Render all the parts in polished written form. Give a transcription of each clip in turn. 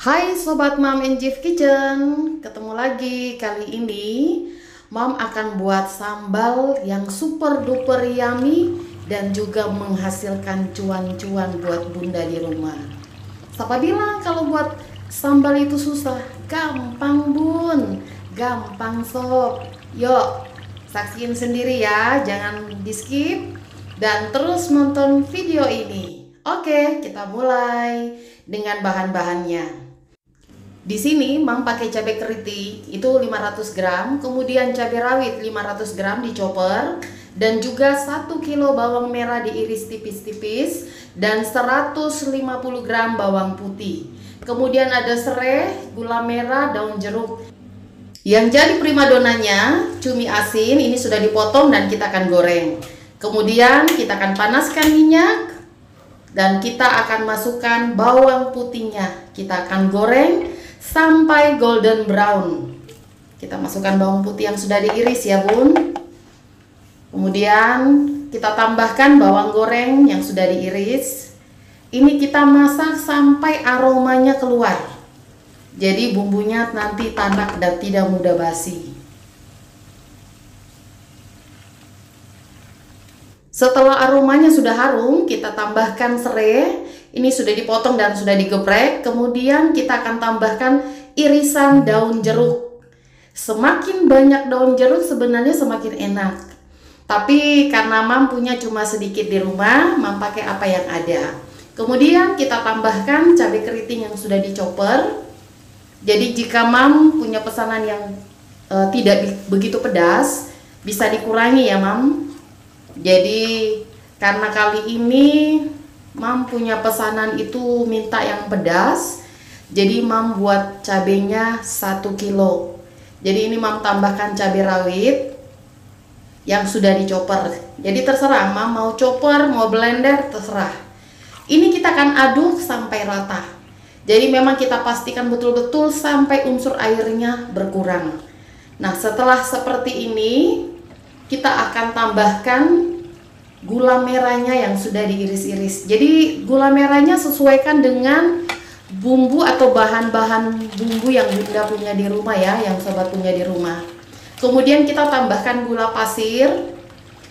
Hai Sobat Mom and Jif Kitchen, ketemu lagi. Kali ini Mom akan buat sambal yang super duper yummy dan juga menghasilkan cuan-cuan buat bunda di rumah. Siapa bilang kalau buat sambal itu susah? Gampang bun, gampang sob. Yuk, saksiin sendiri ya, jangan di skip dan terus nonton video ini. Oke, kita mulai dengan bahan-bahannya. Di sini Mam pakai cabai keriting itu 500 gram, kemudian cabai rawit 500 gram di chopper, dan juga 1 kilo bawang merah diiris tipis-tipis dan 150 gram bawang putih. Kemudian ada serai, gula merah, daun jeruk. Yang jadi primadonanya cumi asin, ini sudah dipotong dan kita akan goreng. Kemudian kita akan panaskan minyak dan kita akan masukkan bawang putihnya. Kita akan goreng sampai golden brown. Kita masukkan bawang putih yang sudah diiris ya bun. Kemudian kita tambahkan bawang goreng yang sudah diiris. Ini kita masak sampai aromanya keluar. Jadi bumbunya nanti tanak dan tidak mudah basi. Setelah aromanya sudah harum, kita tambahkan serai. Ini sudah dipotong dan sudah digeprek. Kemudian kita akan tambahkan irisan daun jeruk. Semakin banyak daun jeruk sebenarnya semakin enak. Tapi karena Mam punya cuma sedikit di rumah, Mam pakai apa yang ada. Kemudian kita tambahkan cabai keriting yang sudah dicoper. Jadi jika Mam punya pesanan yang tidak begitu pedas, bisa dikurangi ya Mam. Jadi karena kali ini Mam punya pesanan itu minta yang pedas, jadi Mam buat cabenya 1 kilo. Jadi ini Mam tambahkan cabai rawit yang sudah dicoper. Jadi terserah Mam mau chopper, mau blender, terserah. Ini kita akan aduk sampai rata. Jadi memang kita pastikan betul-betul sampai unsur airnya berkurang. Nah setelah seperti ini, kita akan tambahkan gula merahnya yang sudah diiris-iris. Jadi gula merahnya sesuaikan dengan bumbu atau bahan-bahan bumbu yang bunda punya di rumah ya, yang sobat punya di rumah. Kemudian kita tambahkan gula pasir.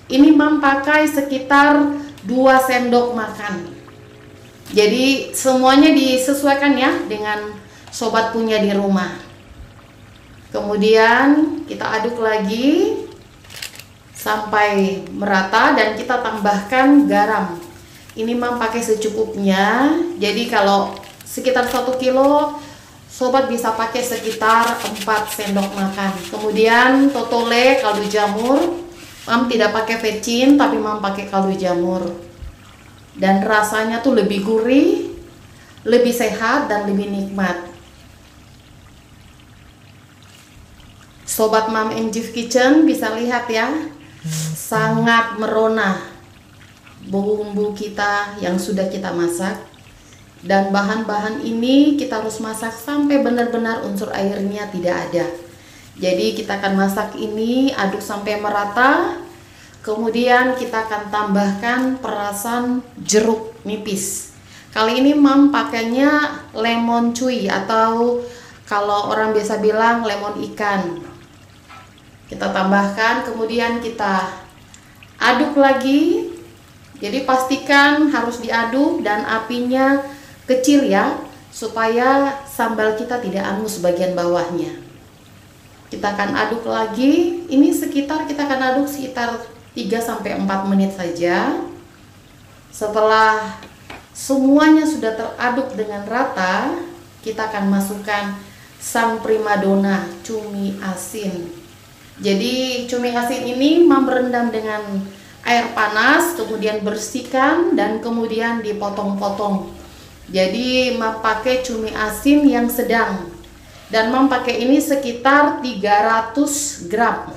Ini Mam pakai sekitar 2 sendok makan. Jadi semuanya disesuaikan ya dengan sobat punya di rumah. Kemudian kita aduk lagi sampai merata dan kita tambahkan garam. Ini Mam pakai secukupnya. Jadi kalau sekitar 1 kilo, sobat bisa pakai sekitar 4 sendok makan. Kemudian totole kaldu jamur. Mam tidak pakai vetchin, tapi Mam pakai kaldu jamur. Dan rasanya tuh lebih gurih, lebih sehat dan lebih nikmat. Sobat Mom and Jif Kitchen bisa lihat ya, sangat merona bumbu kita yang sudah kita masak. Dan bahan-bahan ini kita harus masak sampai benar-benar unsur airnya tidak ada. Jadi kita akan masak ini, aduk sampai merata. Kemudian kita akan tambahkan perasan jeruk nipis. Kali ini Mam pakainya lemon cuy atau kalau orang biasa bilang lemon ikan. Kita tambahkan, kemudian kita aduk lagi. Jadi pastikan harus diaduk dan apinya kecil ya, supaya sambal kita tidak angus bagian bawahnya. Kita akan aduk lagi. Ini kita akan aduk sekitar 3-4 menit saja. Setelah semuanya sudah teraduk dengan rata, kita akan masukkan sang primadona, cumi asin. Jadi cumi asin ini Mam berendam dengan air panas, kemudian bersihkan dan kemudian dipotong-potong. Jadi Mam pakai cumi asin yang sedang. Dan Mam pakai ini sekitar 300 gram.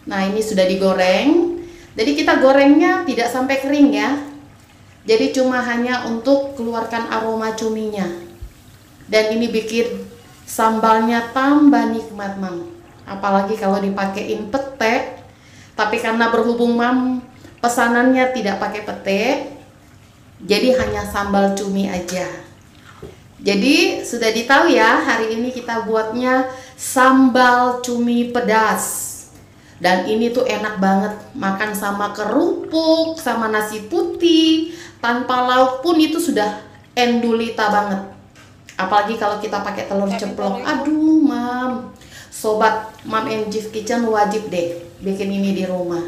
Nah, ini sudah digoreng. Jadi kita gorengnya tidak sampai kering ya. Jadi cuma hanya untuk keluarkan aroma cuminya. Dan ini bikin sambalnya tambah nikmat Mam. Apalagi kalau dipakein pete. Tapi karena berhubung Mam pesanannya tidak pakai pete, jadi hanya sambal cumi aja. Jadi sudah ditahu ya, hari ini kita buatnya sambal cumi pedas. Dan ini tuh enak banget, makan sama kerupuk, sama nasi putih, tanpa lauk pun itu sudah endulita banget. Apalagi kalau kita pakai telur ceplok. Aduh, Mam. Sobat Mom and Jif Kitchen wajib deh bikin ini di rumah.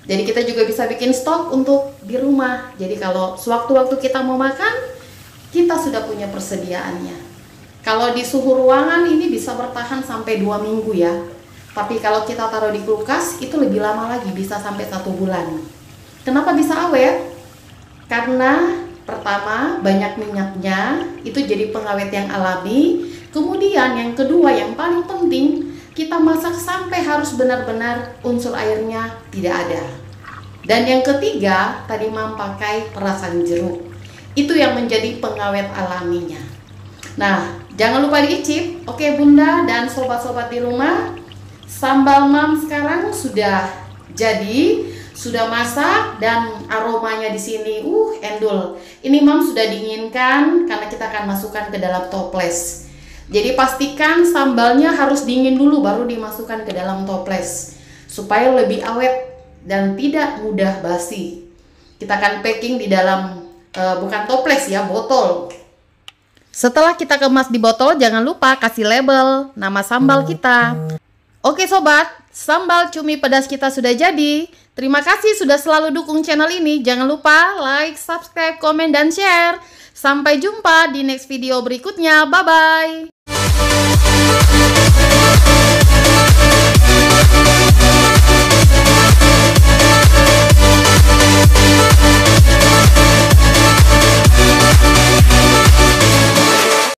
Jadi kita juga bisa bikin stok untuk di rumah. Jadi kalau sewaktu-waktu kita mau makan, kita sudah punya persediaannya. Kalau di suhu ruangan ini bisa bertahan sampai 2 minggu ya. Tapi kalau kita taruh di kulkas itu lebih lama lagi, bisa sampai 1 bulan. Kenapa bisa awet? Karena pertama banyak minyaknya, itu jadi pengawet yang alami. Kemudian yang kedua yang paling penting, kita masak sampai harus benar-benar unsur airnya tidak ada. Dan yang ketiga, tadi Mam pakai perasan jeruk. Itu yang menjadi pengawet alaminya. Nah, jangan lupa diicip. Oke Bunda dan sobat-sobat di rumah, sambal Mam sekarang sudah jadi, sudah masak dan aromanya di sini endul. Ini Mam sudah dinginkan karena kita akan masukkan ke dalam toples. Jadi pastikan sambalnya harus dingin dulu baru dimasukkan ke dalam toples supaya lebih awet dan tidak mudah basi. Kita akan packing di dalam bukan toples ya, botol. Setelah kita kemas di botol, jangan lupa kasih label nama sambal kita. Oke sobat, sambal cumi pedas kita sudah jadi. Terima kasih sudah selalu dukung channel ini. Jangan lupa like, subscribe, komen, dan share. Sampai jumpa di next video berikutnya. Bye-bye.